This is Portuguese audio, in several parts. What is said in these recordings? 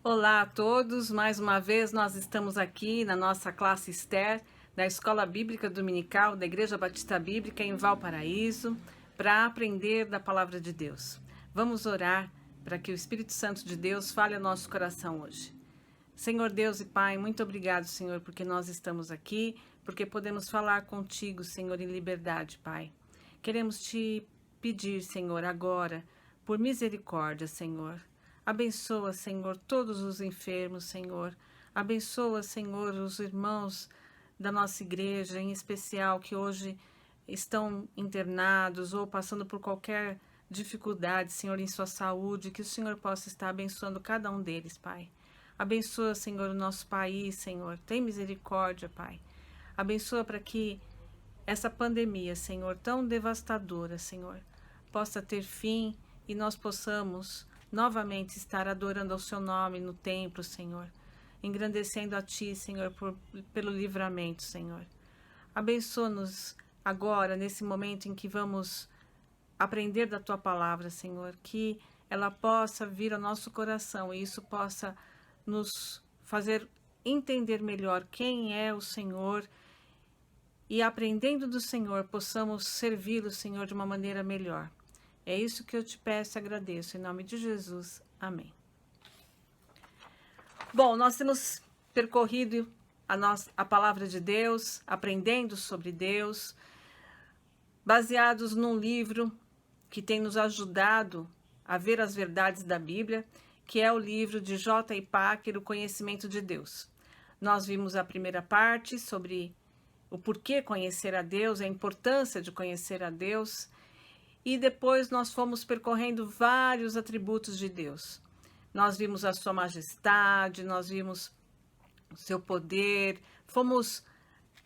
Olá a todos, mais uma vez nós estamos aqui na nossa classe Esther da Escola Bíblica Dominical da Igreja Batista Bíblica em Valparaíso para aprender da Palavra de Deus. Vamos orar para que o Espírito Santo de Deus fale ao nosso coração hoje. Senhor Deus e Pai, muito obrigado, Senhor, porque nós estamos aqui, porque podemos falar contigo, Senhor, em liberdade, Pai. Queremos te pedir, Senhor, agora, por misericórdia, Senhor. Abençoa, Senhor, todos os enfermos, Senhor. Abençoa, Senhor, os irmãos da nossa igreja, em especial, que hoje estão internados ou passando por qualquer dificuldade, Senhor, em sua saúde, que o Senhor possa estar abençoando cada um deles, Pai. Abençoa, Senhor, o nosso país, Senhor. Tem misericórdia, Pai. Abençoa para que essa pandemia, Senhor, tão devastadora, Senhor, possa ter fim e nós possamos novamente estar adorando ao Seu nome no templo, Senhor, engrandecendo a Ti, Senhor, pelo livramento, Senhor. Abençoa-nos agora, nesse momento em que vamos aprender da Tua palavra, Senhor, que ela possa vir ao nosso coração e isso possa nos fazer entender melhor quem é o Senhor e, aprendendo do Senhor, possamos servi-lo, Senhor, de uma maneira melhor. É isso que eu te peço e agradeço. Em nome de Jesus. Amém. Bom, nós temos percorrido a palavra de Deus, aprendendo sobre Deus, baseados num livro que tem nos ajudado a ver as verdades da Bíblia, que é o livro de J. Packer, O Conhecimento de Deus. Nós vimos a primeira parte sobre o porquê conhecer a Deus, a importância de conhecer a Deus, e depois nós fomos percorrendo vários atributos de Deus. Nós vimos a sua majestade, nós vimos o seu poder, fomos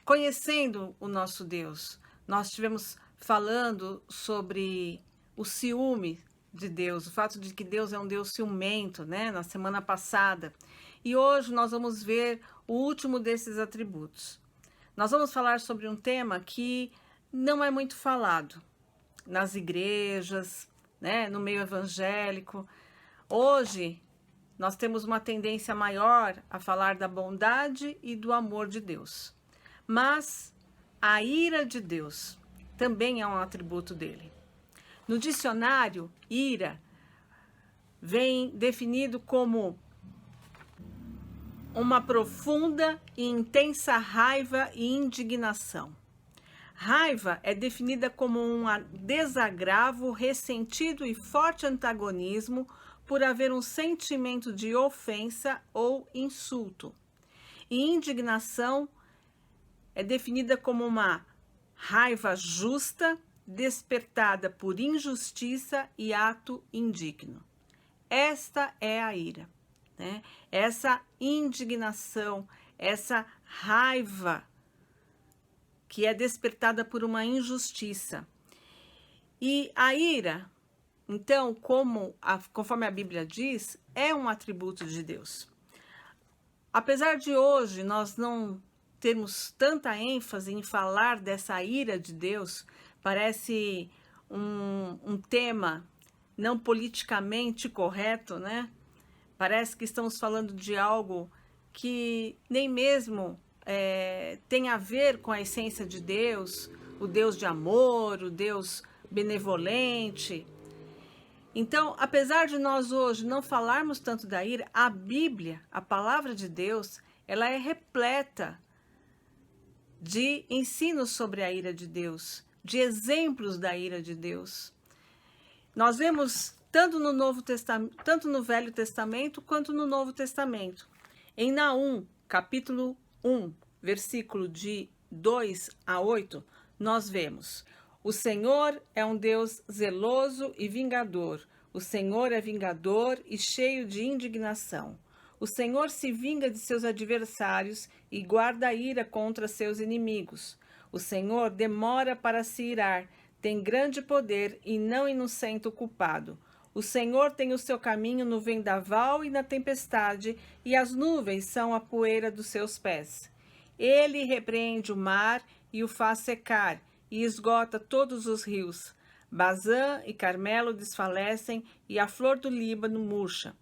conhecendo o nosso Deus. Nós estivemos falando sobre o ciúme de Deus, o fato de que Deus é um Deus ciumento, né? Na semana passada. E hoje nós vamos ver o último desses atributos. Nós vamos falar sobre um tema que não é muito falado nas igrejas, né, no meio evangélico. Hoje, nós temos uma tendência maior a falar da bondade e do amor de Deus. Mas a ira de Deus também é um atributo dele. No dicionário, ira vem definido como uma profunda e intensa raiva e indignação. Raiva é definida como um desagravo, ressentido e forte antagonismo por haver um sentimento de ofensa ou insulto. E indignação é definida como uma raiva justa, despertada por injustiça e ato indigno. Esta é a ira, né? Essa indignação, essa raiva que é despertada por uma injustiça. E a ira, então, conforme a Bíblia diz, é um atributo de Deus. Apesar de hoje nós não termos tanta ênfase em falar dessa ira de Deus, parece um tema não politicamente correto, né? Parece que estamos falando de algo que nem mesmo tem a ver com a essência de Deus, o Deus de amor, o Deus benevolente. Então, apesar de nós hoje não falarmos tanto da ira, a Bíblia, a palavra de Deus, ela é repleta de ensinos sobre a ira de Deus, de exemplos da ira de Deus. Nós vemos tanto no Velho Testamento quanto no Novo Testamento. Em Naum, capítulo 1, versículo de 2 a 8, nós vemos: o Senhor é um Deus zeloso e vingador. O Senhor é vingador e cheio de indignação. O Senhor se vinga de seus adversários e guarda a ira contra seus inimigos. O Senhor demora para se irar, tem grande poder e não inocenta o culpado. O Senhor tem o seu caminho no vendaval e na tempestade, e as nuvens são a poeira dos seus pés. Ele repreende o mar e o faz secar, e esgota todos os rios. Bazã e Carmelo desfalecem, e a flor do Líbano murcha.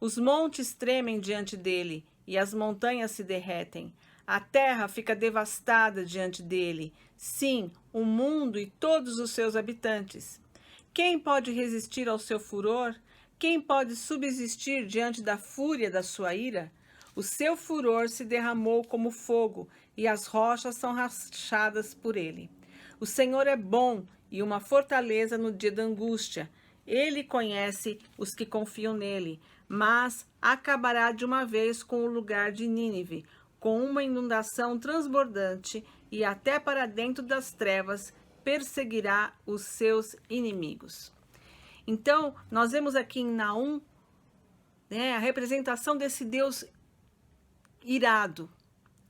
Os montes tremem diante dele e as montanhas se derretem. A terra fica devastada diante dele. Sim, o mundo e todos os seus habitantes. Quem pode resistir ao seu furor? Quem pode subsistir diante da fúria da sua ira? O seu furor se derramou como fogo, e as rochas são rachadas por ele. O Senhor é bom e uma fortaleza no dia da angústia. Ele conhece os que confiam nele, mas acabará de uma vez com o lugar de Nínive, com uma inundação transbordante, e até para dentro das trevas perseguirá os seus inimigos. Então, nós vemos aqui em Naum, a representação desse Deus irado,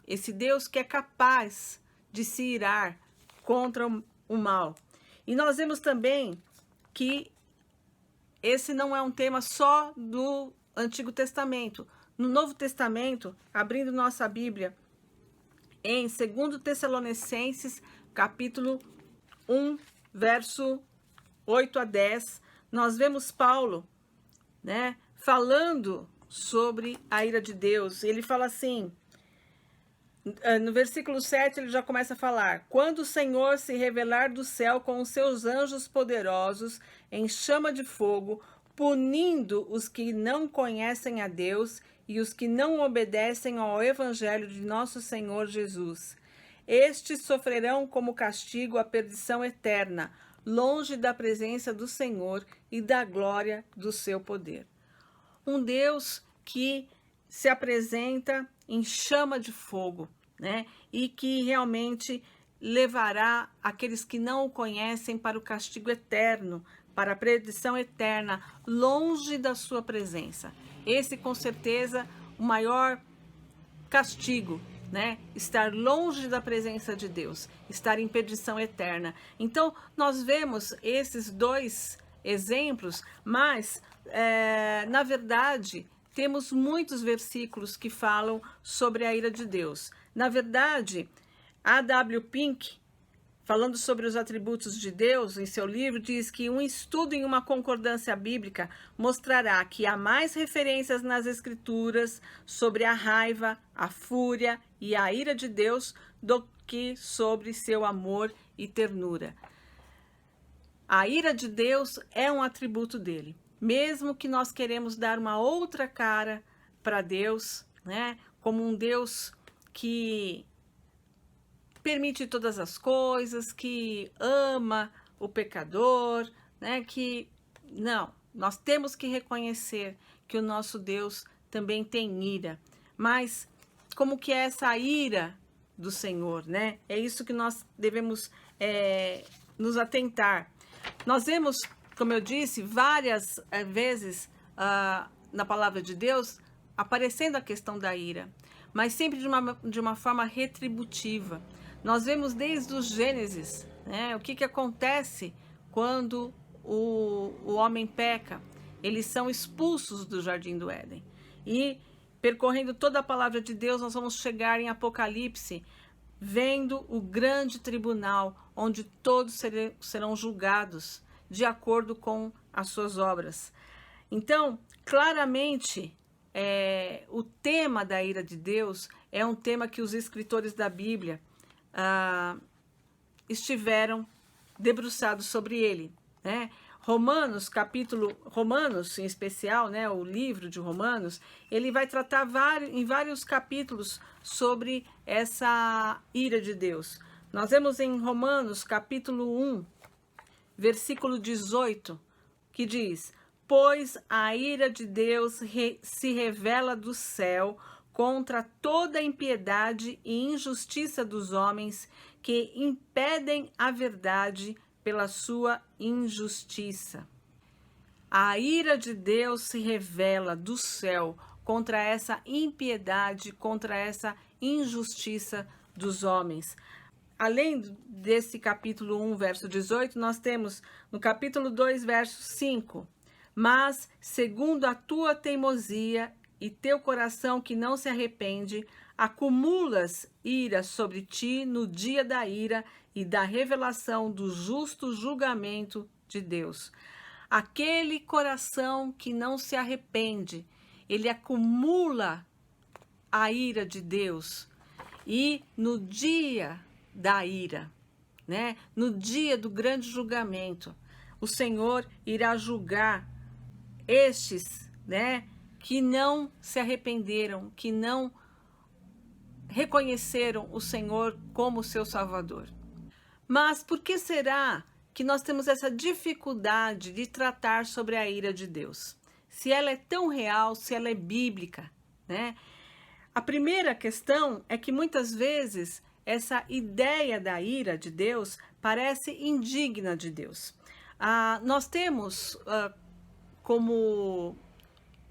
esse Deus que é capaz de se irar contra o mal. E nós vemos também que esse não é um tema só do Antigo Testamento. No Novo Testamento, abrindo nossa Bíblia, em 2 Tessalonicenses, capítulo 1, verso 8 a 10, nós vemos Paulo, falando sobre a ira de Deus. Ele fala assim, no versículo 7 ele já começa a falar: quando o Senhor se revelar do céu com os seus anjos poderosos em chama de fogo, punindo os que não conhecem a Deus e os que não obedecem ao evangelho de nosso Senhor Jesus. Estes sofrerão como castigo a perdição eterna, longe da presença do Senhor e da glória do seu poder. Um Deus que se apresenta em chama de fogo, e que realmente levará aqueles que não o conhecem para o castigo eterno, para a perdição eterna, longe da sua presença. Esse, com certeza, o maior castigo, estar longe da presença de Deus, estar em perdição eterna. Então, nós vemos esses dois exemplos, mas, na verdade, temos muitos versículos que falam sobre a ira de Deus. Na verdade, A.W. Pink, falando sobre os atributos de Deus, em seu livro, diz que um estudo em uma concordância bíblica mostrará que há mais referências nas Escrituras sobre a raiva, a fúria e a ira de Deus do que sobre seu amor e ternura. A ira de Deus é um atributo dele. Mesmo que nós queremos dar uma outra cara para Deus, como um Deus que permite todas as coisas, que ama o pecador, não, nós temos que reconhecer que o nosso Deus também tem ira. Mas como que é essa ira do Senhor, É isso que nós devemos nos atentar. Nós vemos, como eu disse, várias vezes na palavra de Deus aparecendo a questão da ira, mas sempre de uma forma retributiva. Nós vemos desde o Gênesis, o que acontece quando o homem peca. Eles são expulsos do Jardim do Éden. E, percorrendo toda a palavra de Deus, nós vamos chegar em Apocalipse, vendo o grande tribunal, onde todos serão julgados de acordo com as suas obras. Então, claramente, o tema da ira de Deus é um tema que os escritores da Bíblia estiveram debruçados sobre ele, Romanos, Romanos em especial, o livro de Romanos, ele vai tratar em vários capítulos sobre essa ira de Deus. Nós vemos em Romanos, capítulo 1, versículo 18, que diz: pois a ira de Deus se revela do céu contra toda a impiedade e injustiça dos homens que impedem a verdade pela sua injustiça. A ira de Deus se revela do céu contra essa impiedade, contra essa injustiça dos homens. Além desse capítulo 1, verso 18, nós temos no capítulo 2, verso 5. Mas, segundo a tua teimosia e teu coração que não se arrepende, acumulas ira sobre ti no dia da ira e da revelação do justo julgamento de Deus. Aquele coração que não se arrepende, ele acumula a ira de Deus. E no dia da ira, né? No dia do grande julgamento, o Senhor irá julgar estes, né, que não se arrependeram, que não reconheceram o Senhor como seu Salvador. Mas por que será que nós temos essa dificuldade de tratar sobre a ira de Deus? Se ela é tão real, se ela é bíblica, né? A primeira questão é que muitas vezes essa ideia da ira de Deus parece indigna de Deus. Nós temos como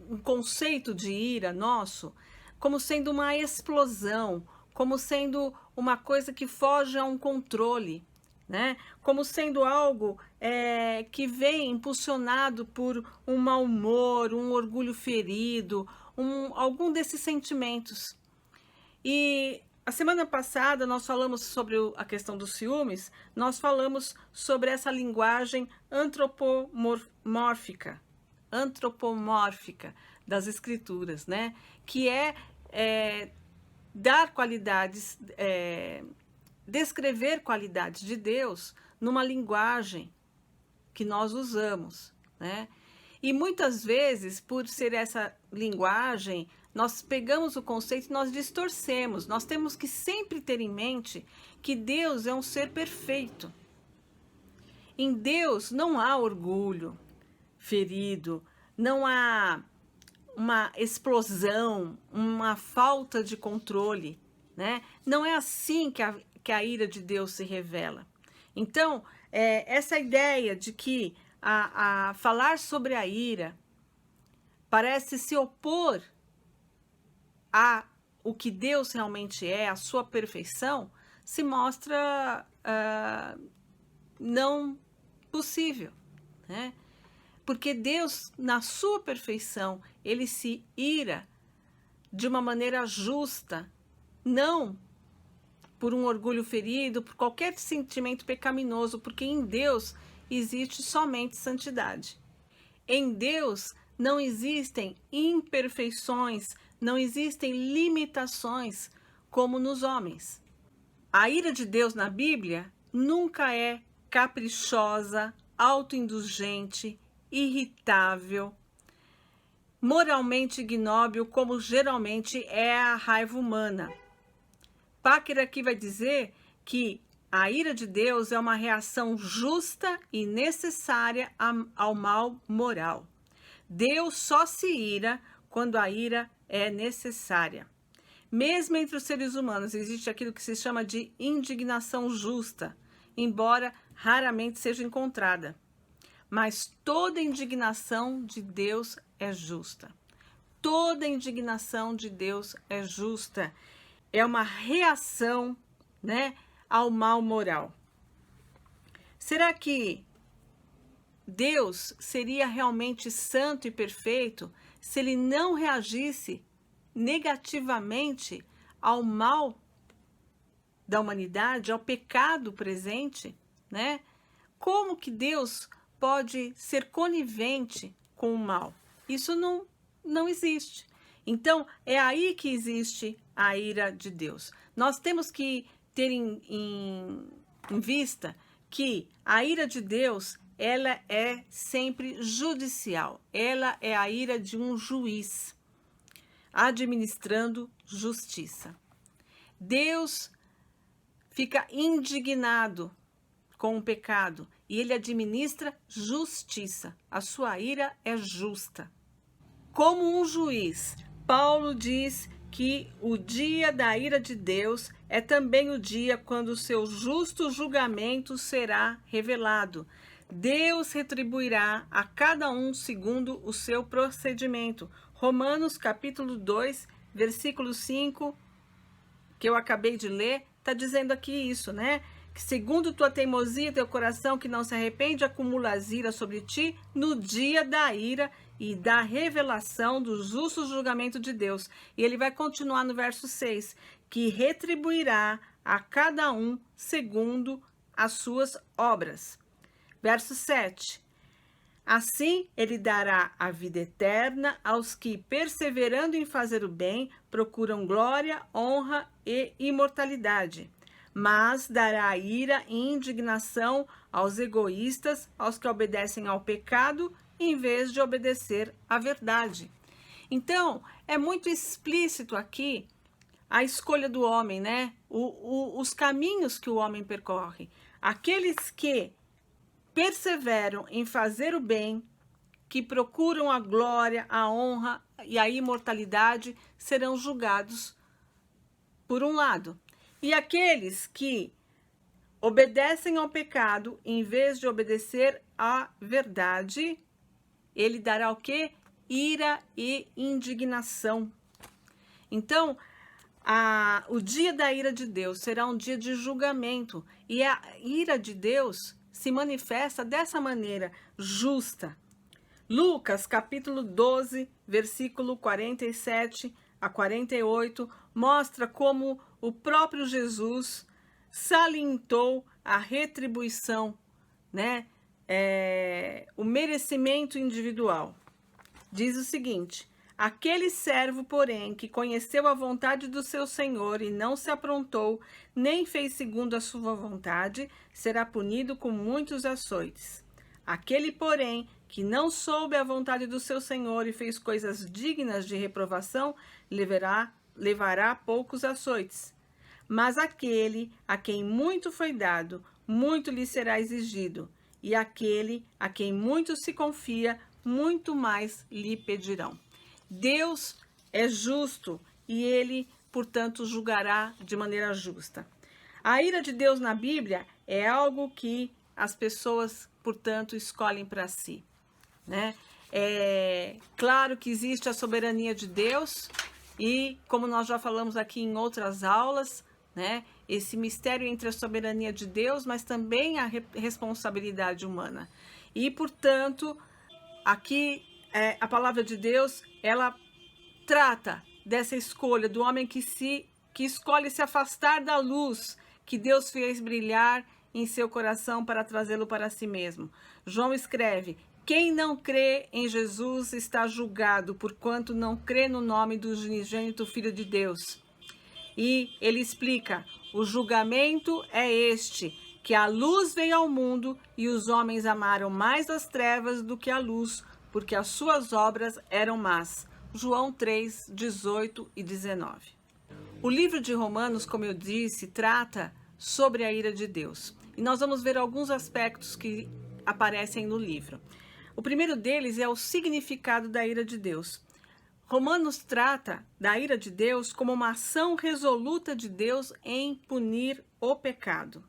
um conceito de ira nosso como sendo uma explosão, como sendo uma coisa que foge a um controle, né? Como sendo algo que vem impulsionado por um mau humor, um orgulho ferido, algum desses sentimentos. E a semana passada nós falamos sobre a questão dos ciúmes, nós falamos sobre essa linguagem antropomórfica das escrituras, né? Que dar qualidades, descrever qualidades de Deus numa linguagem que nós usamos, né? E muitas vezes, por ser essa linguagem, nós pegamos o conceito e nós distorcemos. Nós temos que sempre ter em mente que Deus é um ser perfeito. Em Deus não há orgulho ferido, não há uma explosão, uma falta de controle, né? Não é assim que a ira de Deus se revela. Então, essa ideia de que a falar sobre a ira parece se opor a o que Deus realmente é, a sua perfeição, se mostra não possível, né? Porque Deus, na sua perfeição, ele se ira de uma maneira justa, não por um orgulho ferido, por qualquer sentimento pecaminoso, porque em Deus existe somente santidade. Em Deus não existem imperfeições, não existem limitações como nos homens. A ira de Deus na Bíblia nunca é caprichosa, autoindulgente, irritável, moralmente ignóbil, como geralmente é a raiva humana. Packer aqui vai dizer que a ira de Deus é uma reação justa e necessária ao mal moral. Deus só se ira quando a ira é necessária. Mesmo entre os seres humanos existe aquilo que se chama de indignação justa, embora raramente seja encontrada. Mas toda indignação de Deus é justa. Toda indignação de Deus é justa. É uma reação, né, ao mal moral. Será que Deus seria realmente santo e perfeito se ele não reagisse negativamente ao mal da humanidade, ao pecado presente, né? Como que Deus pode ser conivente com o mal? Isso não existe. Então, é aí que existe a ira de Deus. Nós temos que ter em vista que a ira de Deus, ela é sempre judicial. Ela é a ira de um juiz administrando justiça. Deus fica indignado com o pecado e ele administra justiça. A sua ira é justa. Como um juiz, Paulo diz que o dia da ira de Deus é também o dia quando o seu justo julgamento será revelado. Deus retribuirá a cada um segundo o seu procedimento. Romanos capítulo 2, versículo 5, que eu acabei de ler, está dizendo aqui isso, né? Que segundo tua teimosia, teu coração que não se arrepende, acumula as iras sobre ti no dia da ira e da revelação do justo julgamento de Deus. E ele vai continuar no verso 6, que retribuirá a cada um segundo as suas obras. Verso 7. Assim, ele dará a vida eterna aos que, perseverando em fazer o bem, procuram glória, honra e imortalidade. Mas dará ira e indignação aos egoístas, aos que obedecem ao pecado, em vez de obedecer à verdade. Então, é muito explícito aqui a escolha do homem, né? Os caminhos que o homem percorre. Aqueles que perseveram em fazer o bem, que procuram a glória, a honra e a imortalidade, serão julgados por um lado. E aqueles que obedecem ao pecado, em vez de obedecer à verdade, ele dará o quê? Ira e indignação. Então, o dia da ira de Deus será um dia de julgamento. E a ira de Deus se manifesta dessa maneira justa. Lucas, capítulo 12, versículo 47 a 48, mostra como o próprio Jesus salientou a retribuição, né? O merecimento individual. Diz o seguinte: aquele servo, porém, que conheceu a vontade do seu senhor e não se aprontou, nem fez segundo a sua vontade, será punido com muitos açoites. Aquele, porém, que não soube a vontade do seu senhor e fez coisas dignas de reprovação, levará poucos açoites. Mas aquele a quem muito foi dado, muito lhe será exigido, e aquele a quem muito se confia, muito mais lhe pedirão. Deus é justo e ele, portanto, julgará de maneira justa. A ira de Deus na Bíblia é algo que as pessoas, portanto, escolhem para si, né? É claro que existe a soberania de Deus e, como nós já falamos aqui em outras aulas, né? Esse mistério entre a soberania de Deus, mas também a responsabilidade humana. E, portanto, aqui a palavra de Deus, ela trata dessa escolha do homem que escolhe se afastar da luz que Deus fez brilhar em seu coração para trazê-lo para si mesmo. João escreve: quem não crê em Jesus está julgado, porquanto não crê no nome do unigênito Filho de Deus. E ele explica: o julgamento é este, que a luz veio ao mundo e os homens amaram mais as trevas do que a luz, porque as suas obras eram más. João 3, 18 e 19. O livro de Romanos, como eu disse, trata sobre a ira de Deus. E nós vamos ver alguns aspectos que aparecem no livro. O primeiro deles é o significado da ira de Deus. Romanos trata da ira de Deus como uma ação resoluta de Deus em punir o pecado.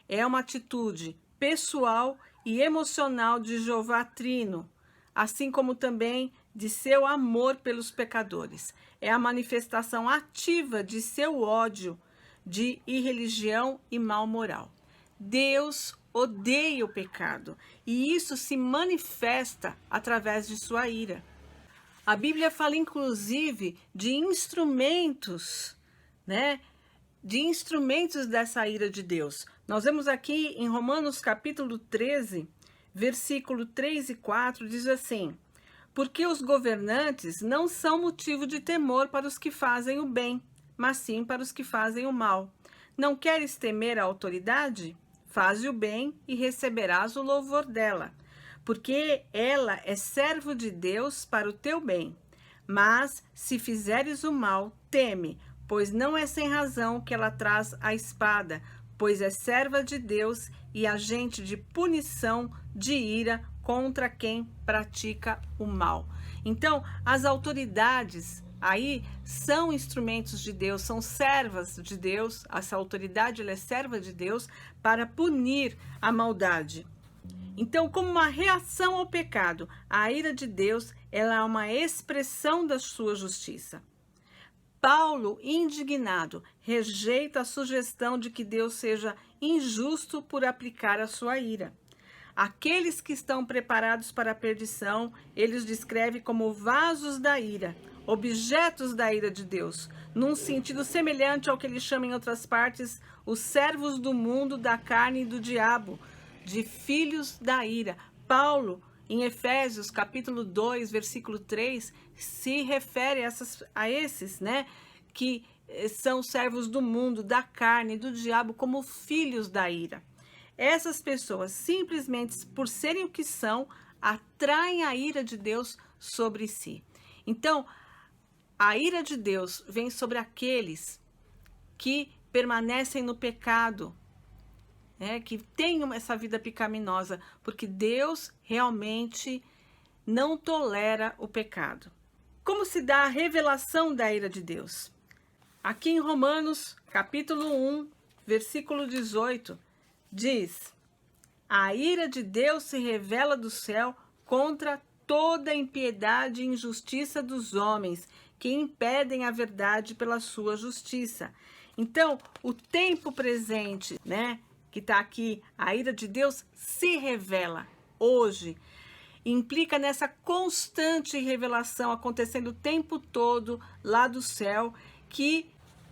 É uma atitude pessoal e emocional de Jeová Trino, assim como também de seu amor pelos pecadores. É a manifestação ativa de seu ódio, de irreligião e mal moral. Deus odeia o pecado e isso se manifesta através de sua ira. A Bíblia fala inclusive de instrumentos, né? De instrumentos dessa ira de Deus. Nós vemos aqui em Romanos capítulo 13, versículo 3 e 4, diz assim: porque os governantes não são motivo de temor para os que fazem o bem, mas sim para os que fazem o mal. Não queres temer a autoridade? Faze o bem e receberás o louvor dela, porque ela é servo de Deus para o teu bem. Mas, se fizeres o mal, teme, pois não é sem razão que ela traz a espada, pois é serva de Deus e agente de punição, de ira contra quem pratica o mal. Então, as autoridades aí são instrumentos de Deus, são servas de Deus. Essa autoridade, ela é serva de Deus para punir a maldade. Então, como uma reação ao pecado, a ira de Deus, ela é uma expressão da sua justiça. Paulo, indignado, rejeita a sugestão de que Deus seja injusto por aplicar a sua ira. Aqueles que estão preparados para a perdição, ele os descreve como vasos da ira, objetos da ira de Deus, num sentido semelhante ao que ele chama em outras partes os servos do mundo, da carne e do diabo, de filhos da ira. Paulo em Efésios capítulo 2, versículo 3, se refere a esses, né, que são servos do mundo, da carne, do diabo, como filhos da ira. Essas pessoas, simplesmente por serem o que são, atraem a ira de Deus sobre si. Então, a ira de Deus vem sobre aqueles que permanecem no pecado, né, que tenham essa vida pecaminosa, porque Deus realmente não tolera o pecado. Como se dá a revelação da ira de Deus? Aqui em Romanos, capítulo 1, versículo 18, diz: a ira de Deus se revela do céu contra toda a impiedade e injustiça dos homens, que impedem a verdade pela sua justiça. Então, o tempo presente, né, que está aqui, a ira de Deus se revela hoje, implica nessa constante revelação acontecendo o tempo todo lá do céu, que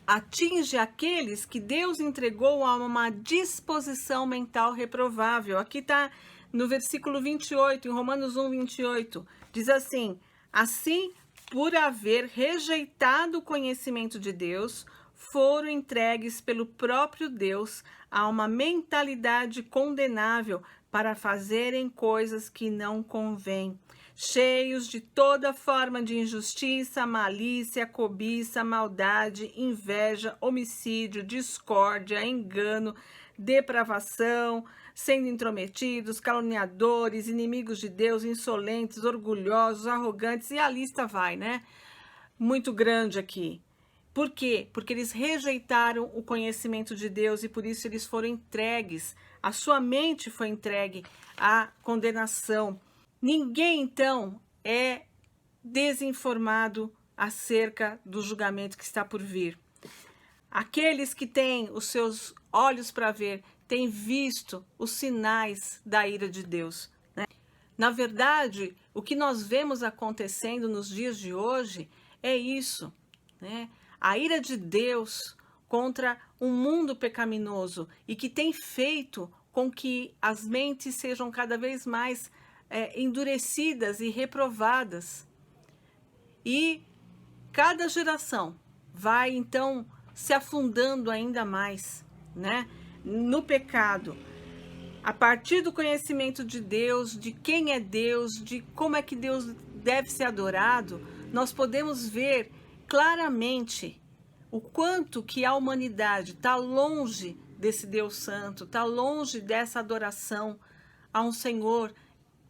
atinge aqueles que Deus entregou a uma disposição mental reprovável. Aqui está no versículo 28, em Romanos 1, 28, diz assim: assim, por haver rejeitado o conhecimento de Deus, foram entregues pelo próprio Deus a uma mentalidade condenável para fazerem coisas que não convêm, cheios de toda forma de injustiça, malícia, cobiça, maldade, inveja, homicídio, discórdia, engano, depravação, sendo intrometidos, caluniadores, inimigos de Deus, insolentes, orgulhosos, arrogantes, e a lista vai, né? Muito grande aqui. Por quê? Porque eles rejeitaram o conhecimento de Deus e por isso eles foram entregues. A sua mente foi entregue à condenação. Ninguém, então, é desinformado acerca do julgamento que está por vir. Aqueles que têm os seus olhos para ver, têm visto os sinais da ira de Deus, né? Na verdade, o que nós vemos acontecendo nos dias de hoje é isso, né? A ira de Deus contra um mundo pecaminoso e que tem feito com que as mentes sejam cada vez mais endurecidas e reprovadas. E cada geração vai, então, se afundando ainda mais, né, no pecado. A partir do conhecimento de Deus, de quem é Deus, de como é que Deus deve ser adorado, nós podemos ver claramente o quanto que a humanidade está longe desse Deus Santo, está longe dessa adoração a um Senhor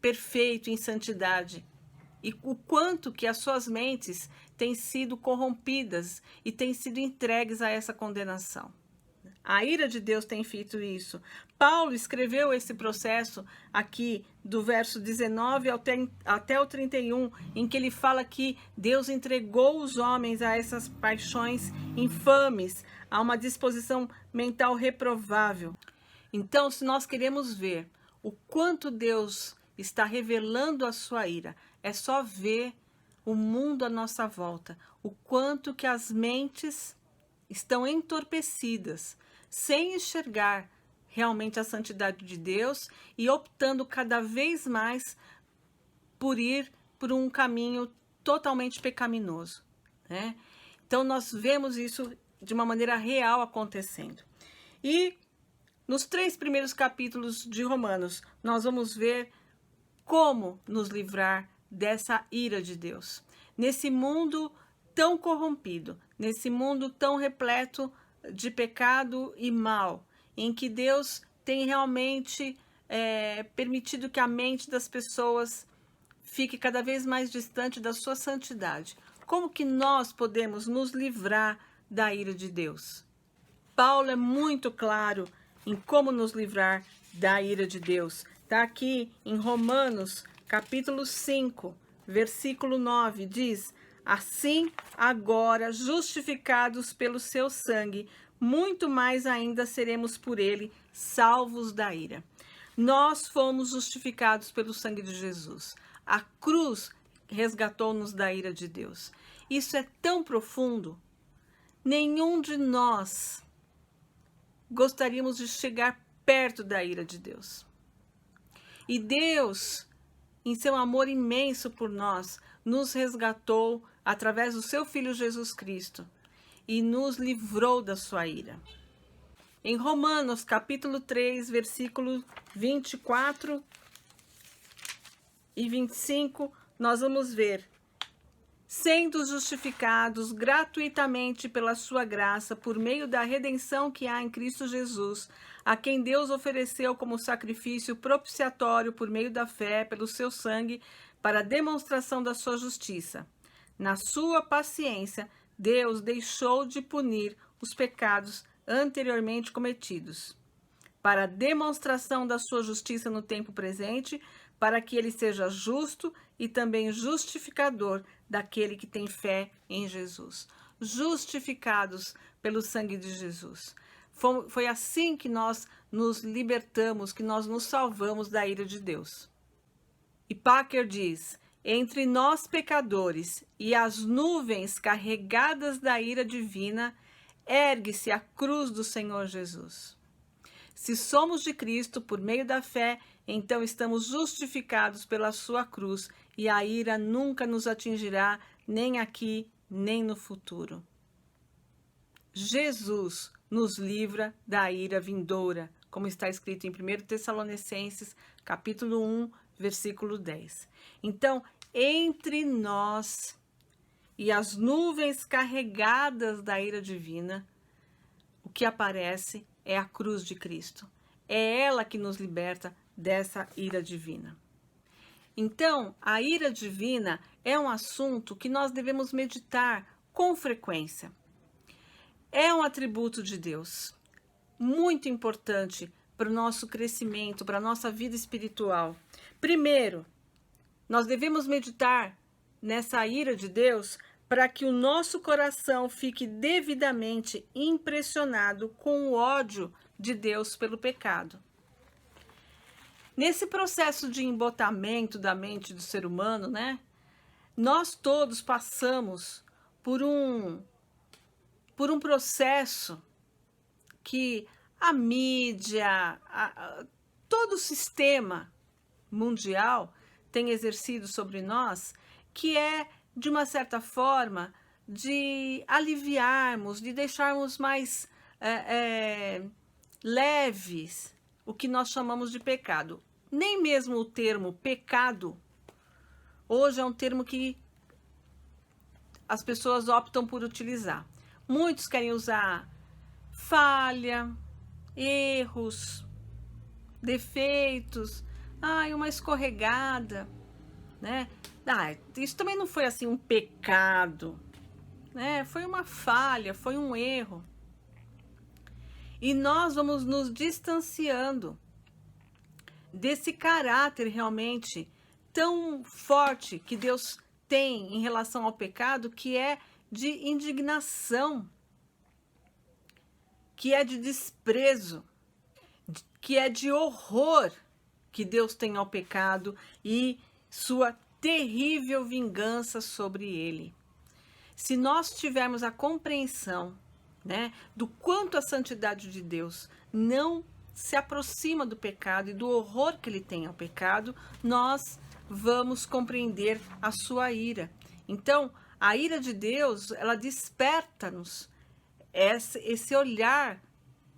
perfeito em santidade, e o quanto que as suas mentes têm sido corrompidas e têm sido entregues a essa condenação. A ira de Deus tem feito isso. Paulo escreveu esse processo aqui do verso 19 até o 31, em que ele fala que Deus entregou os homens a essas paixões infames, a uma disposição mental reprovável. Então, se nós queremos ver o quanto Deus está revelando a sua ira, é só ver o mundo à nossa volta, o quanto que as mentes estão entorpecidas, sem enxergar realmente a santidade de Deus e optando cada vez mais por ir por um caminho totalmente pecaminoso, né? Então nós vemos isso de uma maneira real acontecendo. E nos 3 primeiros capítulos de Romanos, nós vamos ver como nos livrar dessa ira de Deus. Nesse mundo tão corrompido, nesse mundo tão repleto de pecado e mal, em que Deus tem realmente permitido que a mente das pessoas fique cada vez mais distante da sua santidade. Como que nós podemos nos livrar da ira de Deus? Paulo é muito claro em como nos livrar da ira de Deus. Está aqui em Romanos, capítulo 5, versículo 9, diz: assim, agora, justificados pelo seu sangue, muito mais ainda seremos por ele salvos da ira. Nós fomos justificados pelo sangue de Jesus. A cruz resgatou-nos da ira de Deus. Isso é tão profundo. Nenhum de nós gostaríamos de chegar perto da ira de Deus. E Deus em seu amor imenso por nós, nos resgatou através do seu Filho Jesus Cristo e nos livrou da sua ira. Em Romanos, capítulo 3, versículo 24 e 25, nós vamos ver: sendo justificados gratuitamente pela sua graça, por meio da redenção que há em Cristo Jesus, a quem Deus ofereceu como sacrifício propiciatório por meio da fé, pelo seu sangue, para a demonstração da sua justiça. Na sua paciência, Deus deixou de punir os pecados anteriormente cometidos, para a demonstração da sua justiça no tempo presente, para que ele seja justo e também justificador daquele que tem fé em Jesus. Justificados pelo sangue de Jesus. Foi assim que nós nos libertamos, que nós nos salvamos da ira de Deus. E Packer diz: entre nós pecadores e as nuvens carregadas da ira divina, ergue-se a cruz do Senhor Jesus. Se somos de Cristo por meio da fé, então estamos justificados pela sua cruz e a ira nunca nos atingirá, nem aqui, nem no futuro. Jesus nos livra da ira vindoura, como está escrito em 1 Tessalonicenses, capítulo 1, versículo 10. Então, entre nós e as nuvens carregadas da ira divina, o que aparece é a cruz de Cristo. É ela que nos liberta dessa ira divina. Então, a ira divina é um assunto que nós devemos meditar com frequência. É um atributo de Deus, muito importante para o nosso crescimento, para a nossa vida espiritual. Primeiro, nós devemos meditar nessa ira de Deus para que o nosso coração fique devidamente impressionado com o ódio de Deus pelo pecado. Nesse processo de embotamento da mente do ser humano, né, nós todos passamos por um processo que a mídia, todo o sistema mundial tem exercido sobre nós, que é, de uma certa forma, de aliviarmos, de deixarmos mais leves o que nós chamamos de pecado. Nem mesmo o termo pecado hoje é um termo que as pessoas optam por utilizar. Muitos querem usar falha, erros, defeitos, uma escorregada, né? Isso também não foi assim um pecado, né? Foi uma falha, foi um erro. E nós vamos nos distanciando desse caráter realmente tão forte que Deus tem em relação ao pecado, que é de indignação, que é de desprezo, que é de horror que Deus tem ao pecado e sua terrível vingança sobre ele. Se nós tivermos a compreensão, né, do quanto a santidade de Deus não se aproxima do pecado e do horror que ele tem ao pecado, nós vamos compreender a sua ira. Então, a ira de Deus, ela desperta-nos esse olhar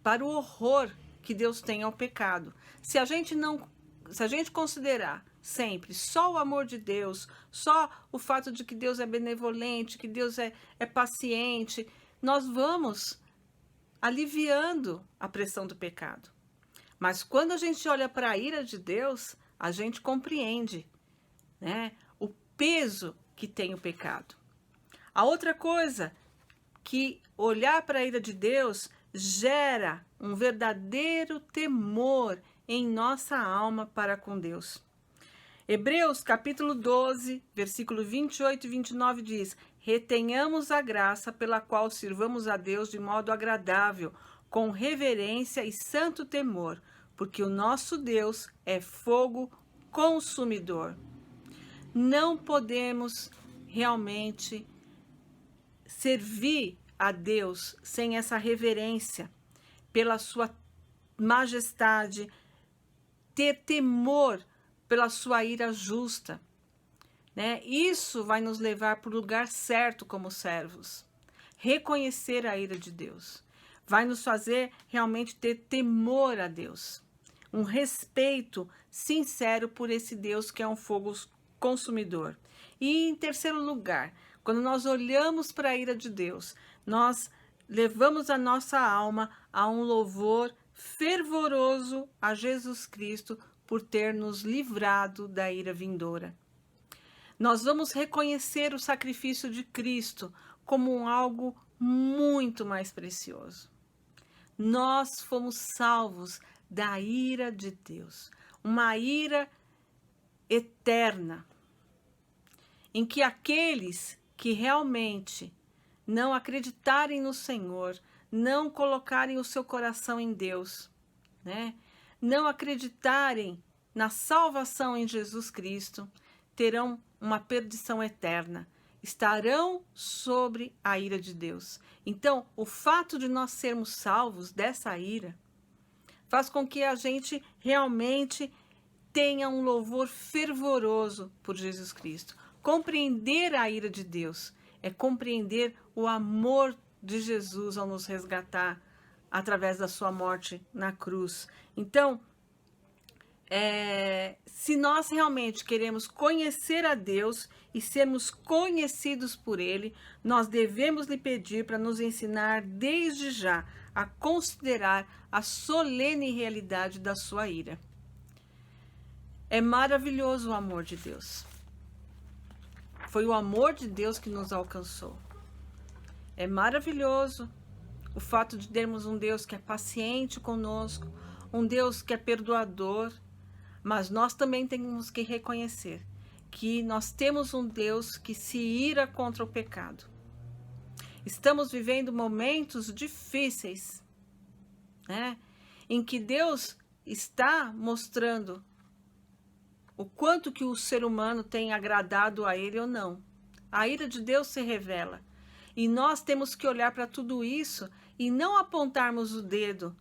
para o horror que Deus tem ao pecado. Se a gente considerar sempre só o amor de Deus, só o fato de que Deus é benevolente, que Deus é paciente, nós vamos aliviando a pressão do pecado. Mas quando a gente olha para a ira de Deus, a gente compreende, né, o peso que tem o pecado. A outra coisa, que olhar para a ira de Deus gera um verdadeiro temor em nossa alma para com Deus. Hebreus capítulo 12, versículo 28 e 29 diz: retenhamos a graça pela qual sirvamos a Deus de modo agradável, com reverência e santo temor, porque o nosso Deus é fogo consumidor. Não podemos realmente servir a Deus sem essa reverência pela sua majestade, ter temor pela sua ira justa, né? Isso vai nos levar para o lugar certo como servos. Reconhecer a ira de Deus vai nos fazer realmente ter temor a Deus, um respeito sincero por esse Deus que é um fogo consumidor. E em terceiro lugar, quando nós olhamos para a ira de Deus, nós levamos a nossa alma a um louvor fervoroso a Jesus Cristo por ter nos livrado da ira vindoura. Nós vamos reconhecer o sacrifício de Cristo como algo muito mais precioso. Nós fomos salvos da ira de Deus, uma ira eterna, em que aqueles que realmente não acreditarem no Senhor, não colocarem o seu coração em Deus, né? Não acreditarem na salvação em Jesus Cristo, terão uma perdição eterna, estarão sobre a ira de Deus. Então, o fato de nós sermos salvos dessa ira faz com que a gente realmente tenha um louvor fervoroso por Jesus Cristo. Compreender a ira de Deus é compreender o amor de Jesus ao nos resgatar através da sua morte na cruz. Então, se nós realmente queremos conhecer a Deus e sermos conhecidos por Ele, nós devemos lhe pedir para nos ensinar desde já a considerar a solene realidade da sua ira. É maravilhoso o amor de Deus. Foi o amor de Deus que nos alcançou. É maravilhoso o fato de termos um Deus que é paciente conosco, um Deus que é perdoador, mas nós também temos que reconhecer que nós temos um Deus que se ira contra o pecado. Estamos vivendo momentos difíceis, né? Em que Deus está mostrando o quanto que o ser humano tem agradado a Ele ou não. A ira de Deus se revela. E nós temos que olhar para tudo isso e não apontarmos o dedo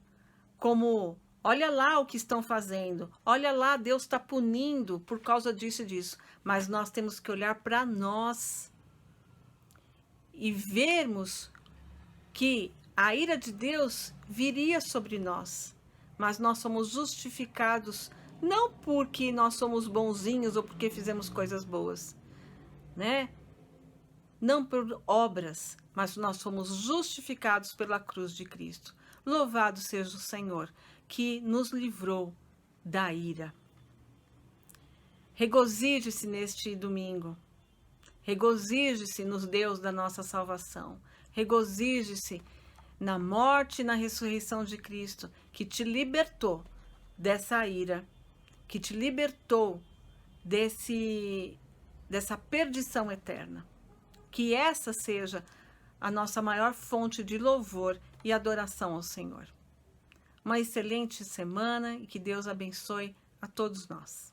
como, olha lá o que estão fazendo, olha lá, Deus está punindo por causa disso e disso. Mas nós temos que olhar para nós e vermos que a ira de Deus viria sobre nós, mas nós somos justificados não porque nós somos bonzinhos ou porque fizemos coisas boas, né? Não por obras, mas nós somos justificados pela cruz de Cristo. Louvado seja o Senhor, que nos livrou da ira. Regozije-se neste domingo. Regozije-se nos Deus da nossa salvação. Regozije-se na morte e na ressurreição de Cristo, que te libertou dessa ira, que te libertou dessa perdição eterna. Que essa seja a nossa maior fonte de louvor e adoração ao Senhor. Uma excelente semana e que Deus abençoe a todos nós.